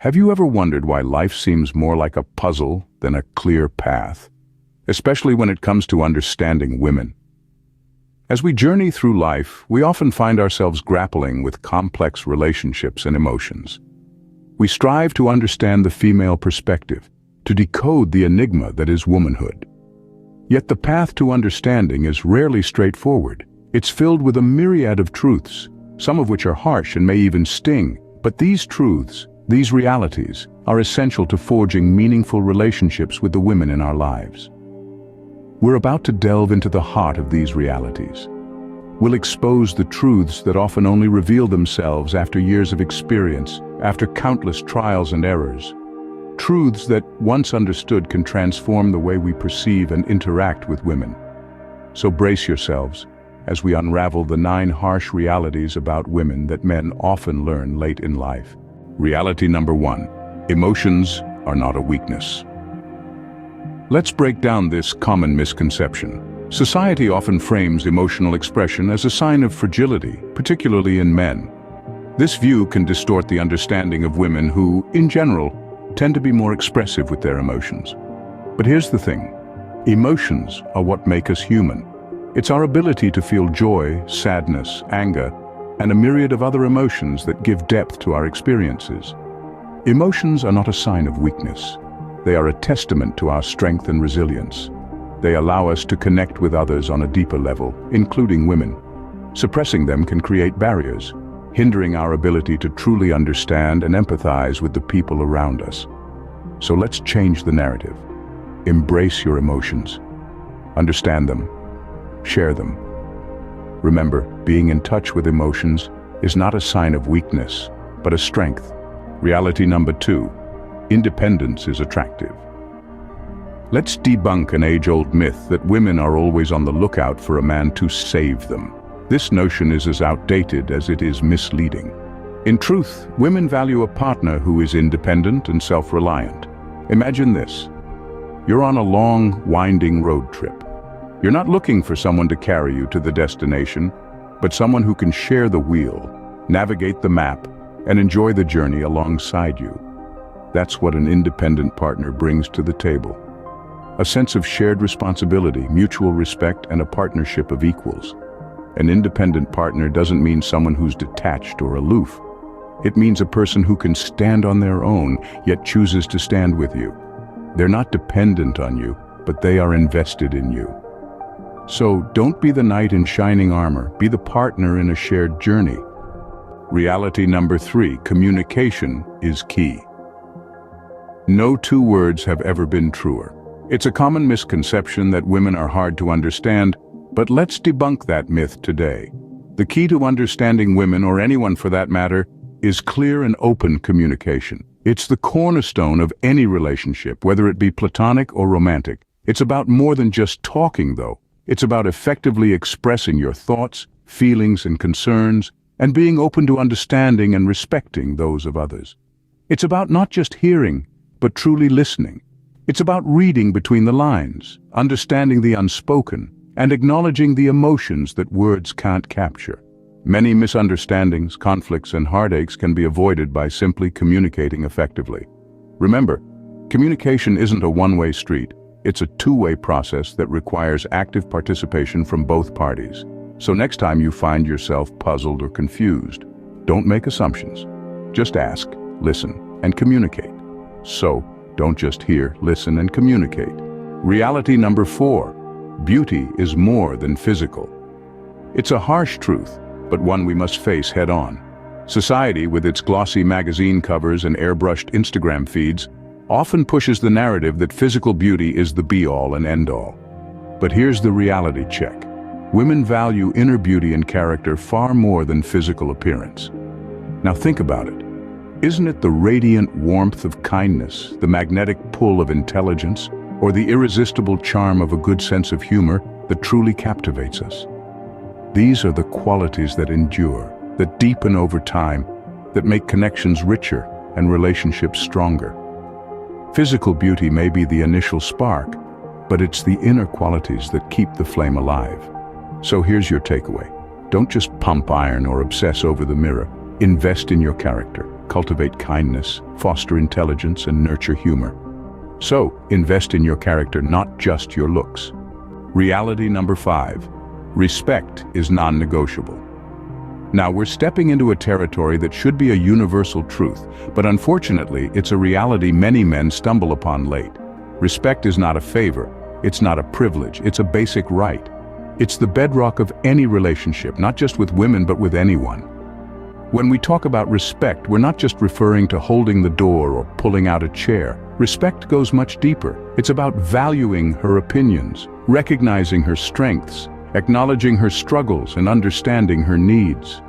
Have you ever wondered why life seems more like a puzzle than a clear path? Especially when it comes to understanding women. As we journey through life, we often find ourselves grappling with complex relationships and emotions. We strive to understand the female perspective, to decode the enigma that is womanhood. Yet the path to understanding is rarely straightforward. It's filled with a myriad of truths, some of which are harsh and may even sting, but these truths, these realities, are essential to forging meaningful relationships with the women in our lives. We're about to delve into the heart of these realities. We'll expose the truths that often only reveal themselves after years of experience, after countless trials and errors. Truths that, once understood, can transform the way we perceive and interact with women. So brace yourselves as we unravel the 9 harsh realities about women that men often learn late in life. Reality number 1. Emotions are not a weakness. Let's break down this common misconception. Society often frames emotional expression as a sign of fragility, particularly in men. This view can distort the understanding of women who, in general, tend to be more expressive with their emotions. But here's the thing. Emotions are what make us human. It's our ability to feel joy, sadness, anger, and a myriad of other emotions that give depth to our experiences. Emotions are not a sign of weakness. They are a testament to our strength and resilience. They allow us to connect with others on a deeper level, including women. Suppressing them can create barriers, hindering our ability to truly understand and empathize with the people around us. So let's change the narrative. Embrace your emotions. Understand them. Share them. Remember, being in touch with emotions is not a sign of weakness, but a strength. Reality number 2. Independence is attractive. Let's debunk an age-old myth that women are always on the lookout for a man to save them. This notion is as outdated as it is misleading. In truth, women value a partner who is independent and self-reliant. Imagine this. You're on a long, winding road trip. You're not looking for someone to carry you to the destination, but someone who can share the wheel, navigate the map, and enjoy the journey alongside you. That's what an independent partner brings to the table. A sense of shared responsibility, mutual respect, and a partnership of equals. An independent partner doesn't mean someone who's detached or aloof. It means a person who can stand on their own, yet chooses to stand with you. They're not dependent on you, but they are invested in you. So don't be the knight in shining armor, be the partner in a shared journey. Reality number 3, communication is key. No 2 words have ever been truer. It's a common misconception that women are hard to understand, but let's debunk that myth today. The key to understanding women, or anyone for that matter, is clear and open communication. It's the cornerstone of any relationship, whether it be platonic or romantic. It's about more than just talking, though. It's about effectively expressing your thoughts, feelings, and concerns, and being open to understanding and respecting those of others. It's about not just hearing, but truly listening. It's about reading between the lines, understanding the unspoken, and acknowledging the emotions that words can't capture. Many misunderstandings, conflicts, and heartaches can be avoided by simply communicating effectively. Remember, communication isn't a one-way street. It's a 2-way process that requires active participation from both parties. So next time you find yourself puzzled or confused, don't make assumptions. Just ask, listen, and communicate. So, don't just hear, listen, and communicate. Reality number 4. Beauty is more than physical. It's a harsh truth, but one we must face head-on. Society, with its glossy magazine covers and airbrushed Instagram feeds, often pushes the narrative that physical beauty is the be-all and end-all. But here's the reality check. Women value inner beauty and character far more than physical appearance. Now think about it. Isn't it the radiant warmth of kindness, the magnetic pull of intelligence, or the irresistible charm of a good sense of humor that truly captivates us? These are the qualities that endure, that deepen over time, that make connections richer and relationships stronger. Physical beauty may be the initial spark, but it's the inner qualities that keep the flame alive. So here's your takeaway. Don't just pump iron or obsess over the mirror. Invest in your character. cultivate kindness, foster intelligence, and nurture humor. So, invest in your character, not just your looks. Reality number 5. Respect is non-negotiable. Now, we're stepping into a territory that should be a universal truth, but unfortunately, it's a reality many men stumble upon late. Respect is not a favor, it's not a privilege, it's a basic right. It's the bedrock of any relationship, not just with women, but with anyone. When we talk about respect, we're not just referring to holding the door or pulling out a chair. Respect goes much deeper. It's about valuing her opinions, recognizing her strengths, acknowledging her struggles, and understanding her needs.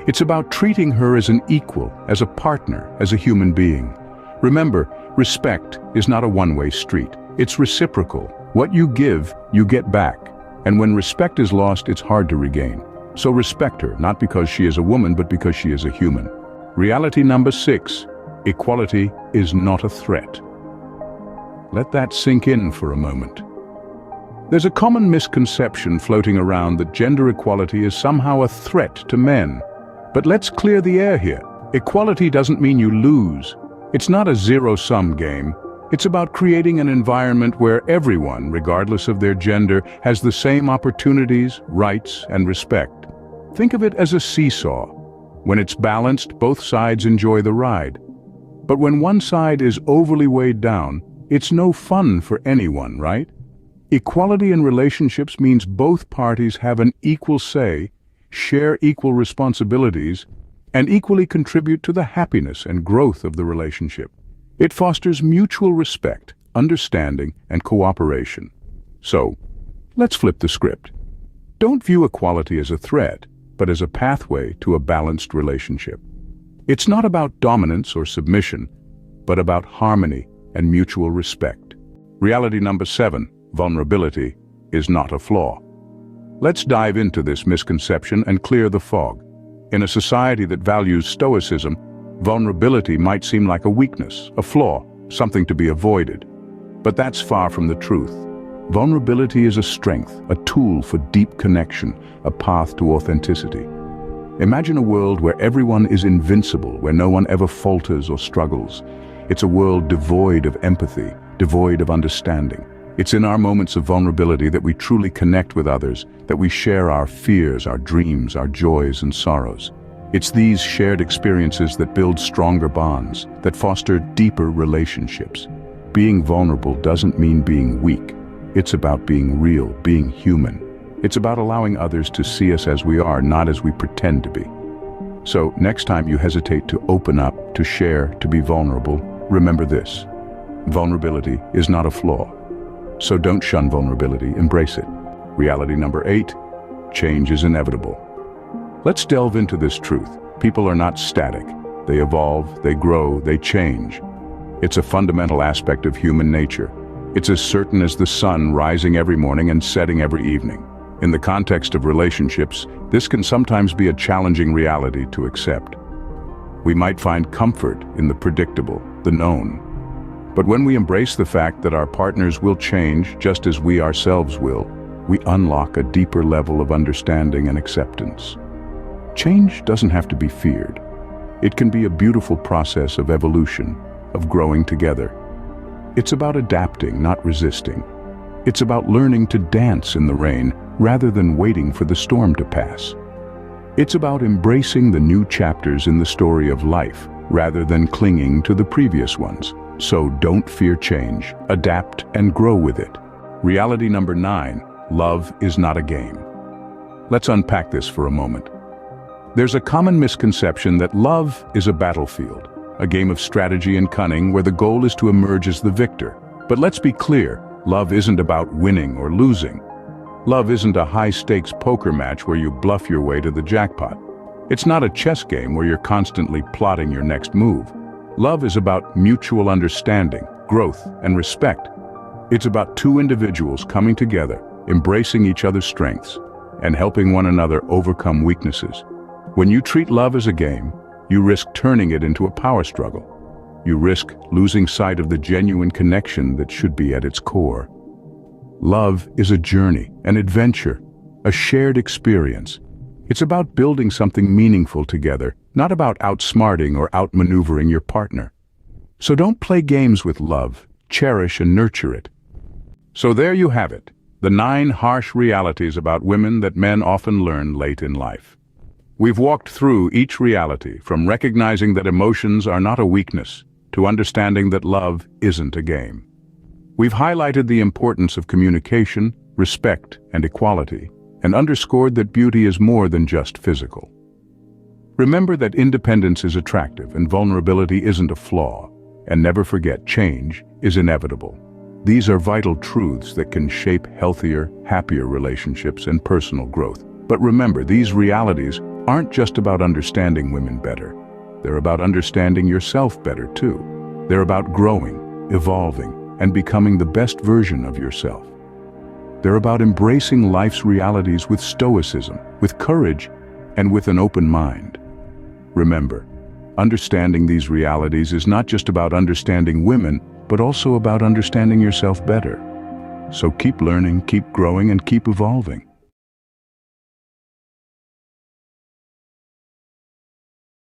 It's about treating her as an equal, as a partner, as a human being. Remember, respect is not a one-way street. It's reciprocal. What you give, you get back. And when respect is lost, it's hard to regain. So respect her, not because she is a woman, but because she is a human. Reality number 6. Equality is not a threat. Let that sink in for a moment. There's a common misconception floating around that gender equality is somehow a threat to men. But let's clear the air here. Equality doesn't mean you lose. It's not a zero-sum game. It's about creating an environment where everyone, regardless of their gender, has the same opportunities, rights, and respect. Think of it as a seesaw. When it's balanced, both sides enjoy the ride. But when one side is overly weighed down, it's no fun for anyone, right? Equality in relationships means both parties have an equal say, share equal responsibilities, and equally contribute to the happiness and growth of the relationship. It fosters mutual respect, understanding, and cooperation. So, let's flip the script. Don't view equality as a threat, but as a pathway to a balanced relationship. It's not about dominance or submission, but about harmony and mutual respect. Reality number 7. Vulnerability is not a flaw. Let's dive into this misconception and clear the fog. In a society that values stoicism, vulnerability might seem like a weakness, a flaw, something to be avoided. But that's far from the truth. Vulnerability is a strength, a tool for deep connection, a path to authenticity. Imagine a world where everyone is invincible, where no one ever falters or struggles. It's a world devoid of empathy, devoid of understanding. It's in our moments of vulnerability that we truly connect with others, that we share our fears, our dreams, our joys and sorrows. It's these shared experiences that build stronger bonds, that foster deeper relationships. Being vulnerable doesn't mean being weak. It's about being real, being human. It's about allowing others to see us as we are, not as we pretend to be. So, next time you hesitate to open up, to share, to be vulnerable, remember this. Vulnerability is not a flaw. So don't shun vulnerability, embrace it. Reality number 8. Change is inevitable. Let's delve into this truth. People are not static. They evolve, they grow, they change. It's a fundamental aspect of human nature. It's as certain as the sun rising every morning and setting every evening. In the context of relationships, this can sometimes be a challenging reality to accept. We might find comfort in the predictable, the known. But when we embrace the fact that our partners will change just as we ourselves will, we unlock a deeper level of understanding and acceptance. Change doesn't have to be feared. It can be a beautiful process of evolution, of growing together. It's about adapting, not resisting. It's about learning to dance in the rain rather than waiting for the storm to pass. It's about embracing the new chapters in the story of life rather than clinging to the previous ones. So don't fear change, adapt and grow with it. Reality number 9, love is not a game. Let's unpack this for a moment. There's a common misconception that love is a battlefield, a game of strategy and cunning where the goal is to emerge as the victor. But let's be clear, love isn't about winning or losing. Love isn't a high-stakes poker match where you bluff your way to the jackpot. It's not a chess game where you're constantly plotting your next move. Love is about mutual understanding, growth, and respect. It's about two individuals coming together, embracing each other's strengths, and helping one another overcome weaknesses. When you treat love as a game, you risk turning it into a power struggle. You risk losing sight of the genuine connection that should be at its core. Love is a journey, an adventure, a shared experience. It's about building something meaningful together, not about outsmarting or outmaneuvering your partner. So don't play games with love, cherish and nurture it. So there you have it, the 9 harsh realities about women that men often learn late in life. We've walked through each reality, from recognizing that emotions are not a weakness, to understanding that love isn't a game. We've highlighted the importance of communication, respect, and equality, and underscored that beauty is more than just physical. Remember that independence is attractive and vulnerability isn't a flaw, and never forget change is inevitable. These are vital truths that can shape healthier, happier relationships and personal growth. But remember, these realities aren't just about understanding women better. They're about understanding yourself better too. They're about growing, evolving, and becoming the best version of yourself. They're about embracing life's realities with stoicism, with courage, and with an open mind. Remember, understanding these realities is not just about understanding women, but also about understanding yourself better. So keep learning, keep growing, and keep evolving.